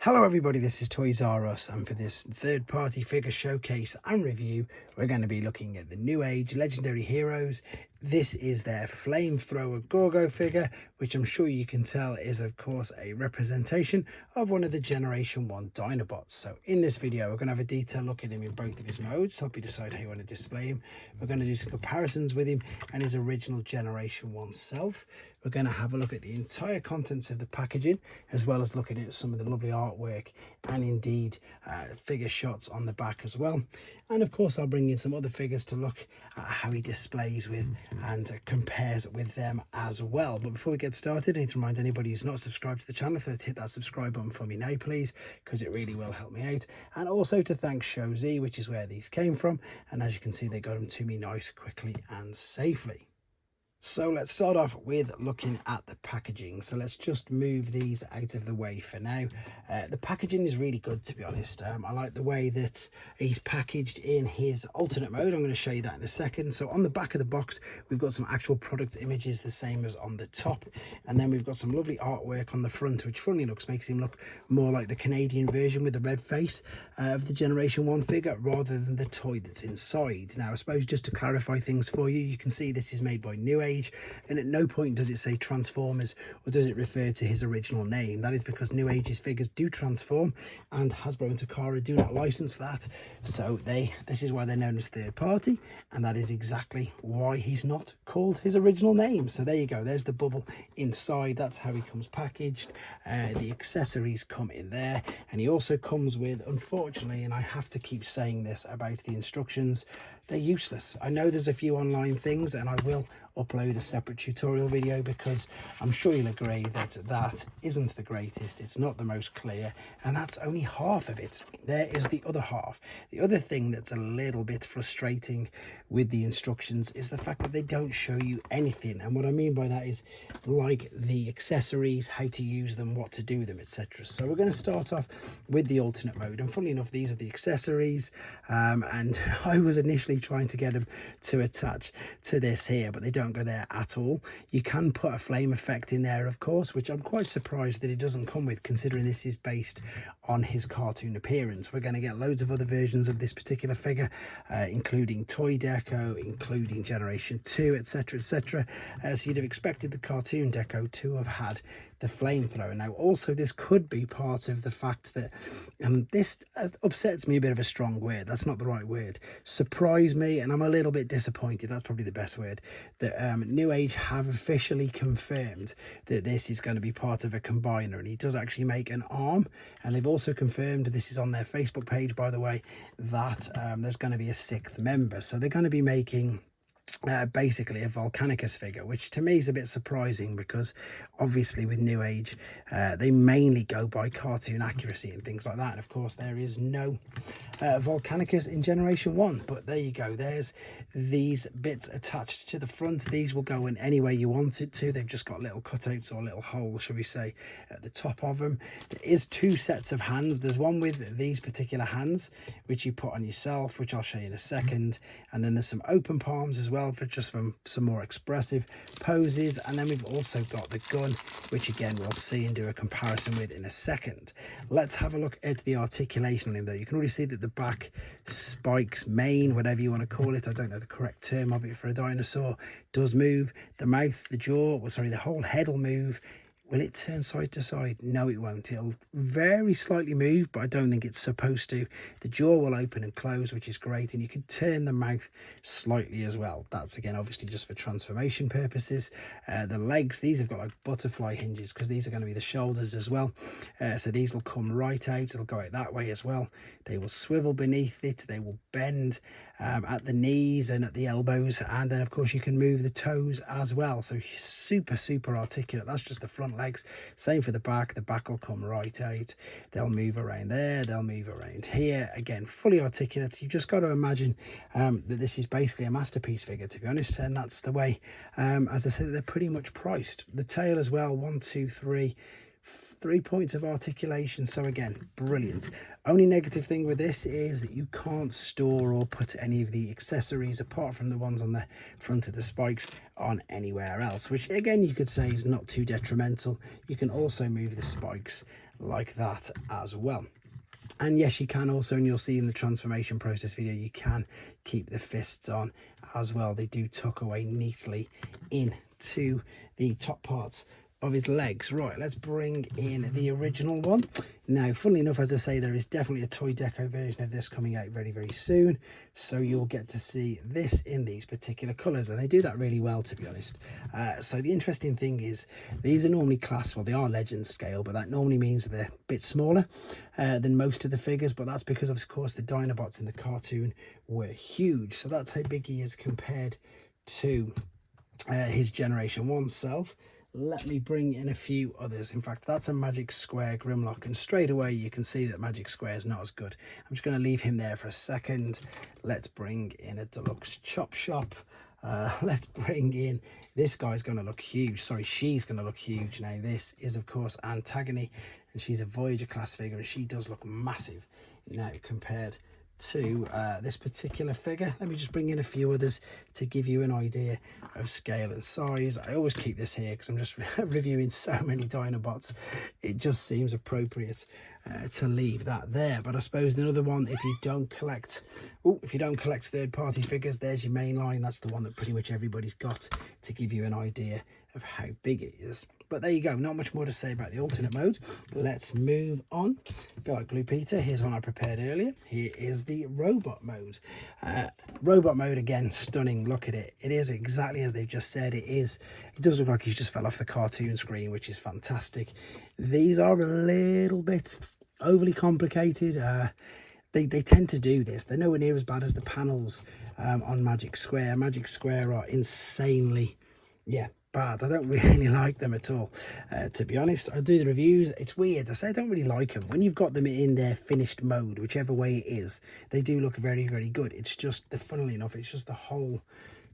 Hello everybody, this is Toysareruss, and for this third-party figure showcase and review, we're going to be looking at the Newage Legendary Heroes. This is their flamethrower Gorgo figure, which I'm sure you can tell is of course a representation of one of the Generation 1 Dinobots. So in this video, we're going to have a detailed look at him in both of his modes, help you decide how you want to display him. We're going to do some comparisons with him and his original Generation 1 self. We're going to have a look at the entire contents of the packaging, as well as looking at some of the lovely artwork and indeed figure shots on the back as well. And of course, I'll bring in some other figures to look at how he displays with and compares with them as well. But before we get started, I need to remind anybody who's not subscribed to the channel, if they'd hit that subscribe button for me now, please, because it really will help me out. And also to thank Show Z, which is where these came from. And as you can see, they got them to me nice, quickly and safely. So let's start off with looking at the packaging. So let's just move these out of the way for now. The packaging is really good, to be honest. I like the way that he's packaged in his alternate mode. I'm going to show you that in a second. So on the back of the box, we've got some actual product images, the same as on the top. And then we've got some lovely artwork on the front, which funnily looks makes him look more like the Canadian version with the red face of the Generation 1 figure, rather than the toy that's inside. Now, I suppose just to clarify things for you, you can see this is made by Newage. And at no point does it say Transformers or does it refer to his original name. That is because Newage's figures do transform, and Hasbro and Takara do not license that. So this is why they're known as third party, and that is exactly why he's not called his original name. So there you go, there's the bubble inside. That's how he comes packaged. The accessories come in there, and he also comes with, unfortunately, and I have to keep saying this about the instructions, they're useless. I know there's a few online things, and I will upload a separate tutorial video, because I'm sure you'll agree that that isn't the greatest. It's not the most clear, and that's only half of it. There is the other half. The other thing that's a little bit frustrating with the instructions is the fact that they don't show you anything. And what I mean by that is like the accessories, how to use them, what to do with them, etc. So we're going to start off with the alternate mode, and funnily enough, these are the accessories, and I was initially trying to get them to attach to this here, but they don't go there at all. You can put a flame effect in there, of course, which I'm quite surprised that it doesn't come with, considering this is based on his cartoon appearance. We're going to get loads of other versions of this particular figure, including Toy Deco, including Generation 2, etc, etc. So you'd have expected the cartoon Deco to have had the flamethrower. Now also, this could be part of the fact that this upsets me, a bit of a strong word, that's not the right word, surprised me, and I'm a little bit disappointed, that's probably the best word, that Newage have officially confirmed that this is going to be part of a combiner, and he does actually make an arm. And they've also confirmed, this is on their Facebook page by the way, that there's going to be a sixth member. So they're going to be making basically a Volcanicus figure, which to me is a bit surprising, because obviously with Newage they mainly go by cartoon accuracy and things like that, and of course there is no Volcanicus in Generation 1. But there you go, there's these bits attached to the front. These will go in any way you want it to. They've just got little cutouts, or little holes shall we say, at the top of them. There is two sets of hands. There's one with these particular hands which you put on yourself, which I'll show you in a second, and then there's some open palms as well, for just some more expressive poses. And then we've also got the gun, which again we'll see and do a comparison with in a second. Let's have a look at the articulation on him though. You can already see that the back spikes, mane, whatever you want to call it, I don't know the correct term of it for a dinosaur, does move. The mouth, the jaw, well, sorry, the whole head will move. Will it turn side to side? No, it won't. It'll very slightly move, but I don't think it's supposed to. The jaw will open and close, which is great, and you can turn the mouth slightly as well. That's again obviously just for transformation purposes. The legs, these have got like butterfly hinges, because these are going to be the shoulders as well. So these will come right out. It'll go out that way as well. They will swivel beneath it. They will bend at the knees and at the elbows, and then of course you can move the toes as well. So super articulate. That's just the front legs. Same for the back will come right out. They'll move around there, they'll move around here. Again, fully articulate. You've just got to imagine that this is basically a masterpiece figure, to be honest, and that's the way, as I said, they're pretty much priced. The tail as well, 1 2 3 points of articulation. So again, brilliant. Only negative thing with this is that you can't store or put any of the accessories, apart from the ones on the front of the spikes, on anywhere else, which again you could say is not too detrimental. You can also move the spikes like that as well. And yes, you can also, and you'll see in the transformation process video, you can keep the fists on as well. They do tuck away neatly into the top parts of his legs. Right, let's bring in the original one. Now, funnily enough, as I say, there is definitely a toy deco version of this coming out very, very soon. So you'll get to see this in these particular colours, and they do that really well, to be honest. So the interesting thing is, these are normally classed, well, they are legend scale, but that normally means they're a bit smaller than most of the figures. But that's because, of course, the Dinobots in the cartoon were huge. So that's how big he is compared to his Generation 1 self. Let me bring in a few others. In fact, that's a Magic Square Grimlock, and straight away you can see that Magic Square is not as good. I'm just going to leave him there for a second. Let's bring in a deluxe Chop Shop. Let's bring in, this guy's going to look huge. Sorry, she's going to look huge. Now, this is, of course, Antagony, and she's a Voyager class figure, and she does look massive now compared to this particular figure. Let me just bring in a few others to give you an idea of scale and size. I always keep this here because I'm just reviewing so many Dinobots. It just seems appropriate to leave that there. But I suppose another one, if you don't collect third-party figures, there's your main line. That's the one that pretty much everybody's got, to give you an idea of how big it is. But there you go, not much more to say about the alternate mode. Let's move on. A bit like Blue Peter, here's one I prepared earlier. Here is the robot mode. Robot mode, again, stunning. Look at it. It is exactly as they've just said. It does look like he's just fell off the cartoon screen, which is fantastic. These are a little bit overly complicated. They tend to do this. They're nowhere near as bad as the panels on Magic Square. Magic Square are insanely, bad. I don't really like them at all, to be honest. I do the reviews. It's weird. I say I don't really like them. When you've got them in their finished mode, whichever way it is, they do look very, very good. It's just, funnily enough, it's just the whole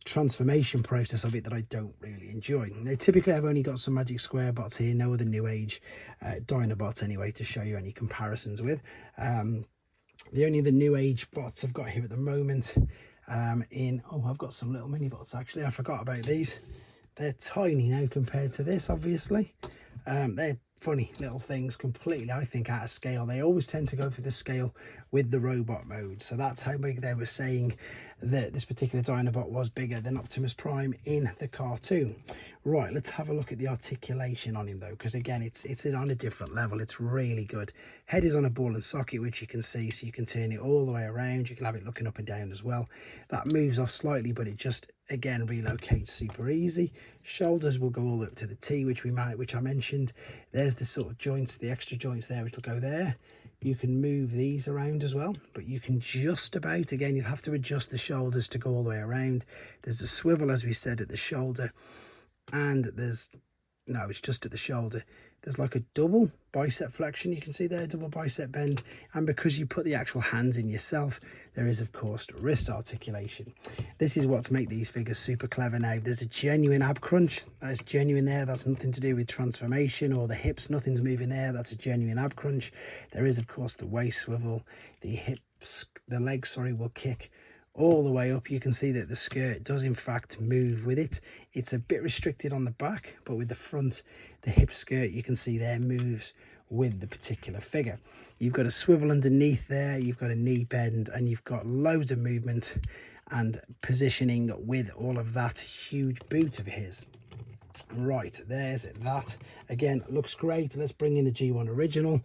transformation process of it that I don't really enjoy. Now, typically I've only got some Magic Square bots here, no other Newage Dinobots anyway, to show you any comparisons with. The only other Newage bots I've got here at the moment I've got some little mini bots actually. I forgot about these. They're tiny now compared to this, obviously. They're funny little things, completely, I think, out of scale. They always tend to go for the scale with the robot mode. So that's how big they were saying that this particular Dinobot was bigger than Optimus Prime in the cartoon. Right, let's have a look at the articulation on him though, because again, it's on a different level. It's really good. Head is on a ball and socket, which you can see, so you can turn it all the way around. You can have it looking up and down as well. That moves off slightly, but it just, again, relocates super easy. Shoulders will go all the way up to the T, which I mentioned. There's the sort of joints, the extra joints there, which will go there. You can move these around as well, but you can just about, again, you'll have to adjust the shoulders to go all the way around. There's a swivel, as we said, at the shoulder, and it's just at the shoulder. There's like a double bicep flexion, you can see there, double bicep bend, and because you put the actual hands in yourself, there is, of course, wrist articulation. This is what's make these figures super clever now. There's a genuine ab crunch. That's genuine there. That's nothing to do with transformation or the hips. Nothing's moving there. That's a genuine ab crunch. There is, of course, the waist swivel. The legs, will kick all the way up. You can see that the skirt does, in fact, move with it. It's a bit restricted on the back, but with the front, the hip skirt, you can see there, moves with the particular figure. You've got a swivel underneath there, you've got a knee bend, and you've got loads of movement and positioning with all of that huge boot of his. Right, there's that. Again, looks great. Let's bring in the G1 original,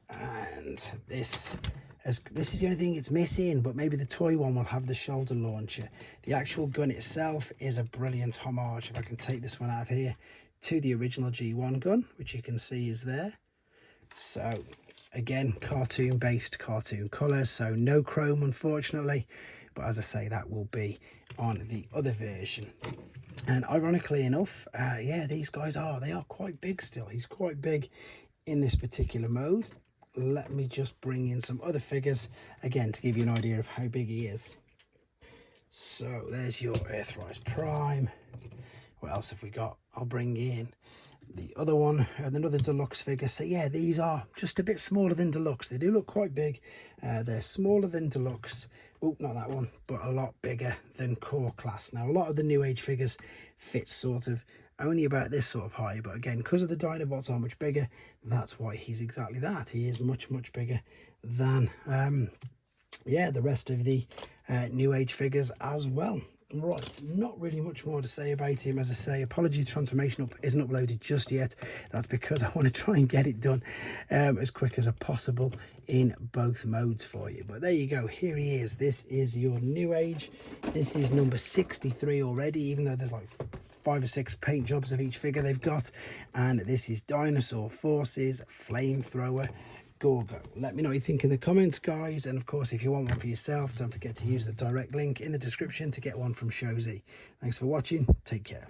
and this is the only thing it's missing, but maybe the toy one will have the shoulder launcher. The actual gun itself is a brilliant homage, if I can take this one out of here, to the original G1 gun, which you can see is there. So again, cartoon based, cartoon colour, so no chrome unfortunately, but as I say, that will be on the other version. And ironically enough, these guys are quite big still. He's quite big in this particular mode. Let me just bring in some other figures again to give you an idea of how big he is. So there's your Earthrise Prime. What else have we got? I'll bring in the other one, another deluxe figure. So yeah, these are just a bit smaller than deluxe. They do look quite big. They're smaller than deluxe. Oh, not that one, but a lot bigger than core class. Now, a lot of the Newage figures fit sort of only about this sort of high, but again, because of the Dinobots are much bigger, that's why he's exactly that. He is much bigger than yeah, the rest of the Newage figures as well. Right, not really much more to say about him. As I say, apologies, transformation isn't uploaded just yet. That's because I want to try and get it done as quick as possible in both modes for you. But there you go, here he is. This is your Newage. This is number 63 already, even though there's like 5 or 6 paint jobs of each figure they've got. And this is Dinosaur Forces Flamethrower Gorgo. Let me know what you think in the comments, guys, and of course, if you want one for yourself, don't forget to use the direct link in the description to get one from Shozy. Thanks for watching. Take care.